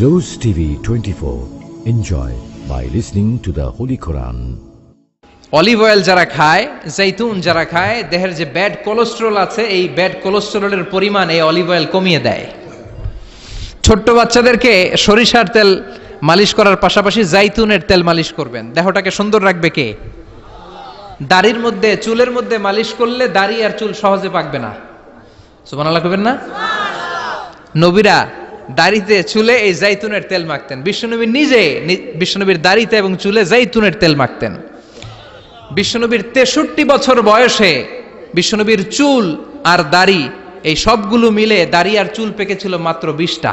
Rose TV 24. Enjoy by listening to the Holy Quran. Olive oil যারা খায়, জৈতুন যারা খায়, দেহের যে ব্যাড কোলেস্টেরল আছে এই ব্যাড কোলেস্টেরলের পরিমাণ এই অলিভ অয়েল কমিয়ে দেয়। ছোট্ট বাচ্চাদেরকে সরিষার তেল মালিশ করার পাশাপাশি জৈতুনের তেল মালিশ করবেন। দেহটাকে সুন্দর রাখবে কে? দাড়ির মধ্যে, চুলের মধ্যে মালিশ করলে দাড়ি আর চুল সহজে পাকবে না। সুবহানাল্লাহ কইবেন না? নবীরা দাড়িতে চুলে এই জৈতুনের তেল মাখতেন। বিশ্বনবী নিজে বিশ্বনবীর দাড়িতে এবং চুলে জৈতুনের তেল মাখতেন। বিশ্বনবীর 63 বছর বয়সে বিশ্বনবীর চুল আর দাড়ি এই সবগুলো মিলে দাড়ি আর চুল পেকেছিল মাত্র 20টা।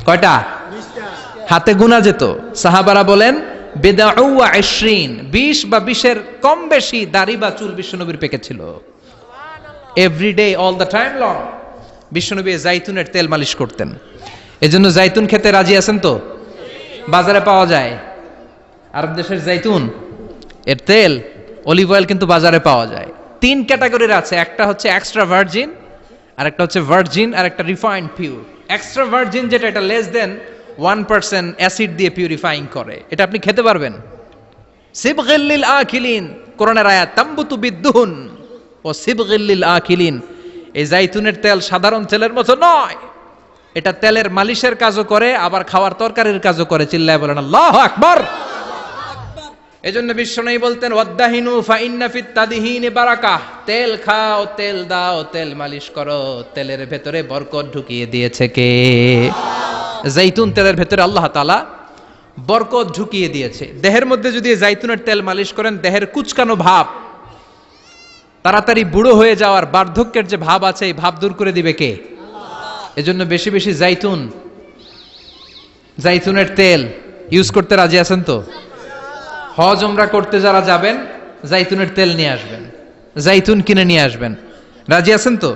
কয়টা? 20টা। হাতে গোনা যেত। সাহাবারা বলেন বিদআউ ওয়া 20 বা 20-এর কম বেশি দাড়ি বা চুল বিশ্বনবীর পেকেছিল। Everyday, all the time long বিশ্বনবী জৈতুনের তেল মালিশ করতেন। এজন্য জৈতুন খেতে রাজি আছেন তো? বাজারে পাওয়া যায় আরব দেশের জৈতুন এর তেল, অলিভ অয়েল কিন্তু বাজারে পাওয়া যায়। 3 ক্যাটাগরির আছে, একটা হচ্ছে এক্সট্রা ভার্জিন, আর একটা হচ্ছে ভার্জিন, আর একটা রিফাইন্ড পিওর। এক্সট্রা ভার্জিন যেটা, এটা লেস দেন 1% অ্যাসিড দিয়ে পিউরিফাইং করে, এটা আপনি খেতে পারবেন। সিবগিল লিল আকিলিন, কোরআনের আয়াত, তামবুতু বিদ্দুহুন ও সিবগিল লিল আকিলিন। এই জাইতুনের তেল সাধারণ তেলের মতো নয়, এটা তেলের মালিশের কাজও করে, আবার খাওয়ার তরকারির কাজও করে। চিল্লায় বলেন আল্লাহু আকবার। এজন্য বিশ্বনবী বলতেন ওয়াদ্দাহিনু ফাইন্না ফিত তাদহিনি বারাকাহ, তেল খাও, তেল দাও, তেল মালিশ করো, তেলের ভেতরে বরকত ঢুকিয়ে দিয়েছে কে? জৈতুন তেলের ভেতরে আল্লাহ তাআলা বরকত ঢুকিয়ে দিয়েছে। দেহের মধ্যে যদি জৈতুনের তেল মালিশ করেন, দেহের কুচকানো ভাব, তাড়াতাড়ি বুড়ো হয়ে যাওয়ার বার্ধক্যের যে ভাব আছে এই ভাব দূর করে দিবে কে? এজন্য বেশি বেশি জৈতুনের তেল ইউজ করতে রাজি আছেন তো? হজ উমরা করতে যারা যাবেন জৈতুনের তেল নিয়ে আসবেন, জৈতুন কিনে নিয়ে আসবেন। রাজি আছেন তো?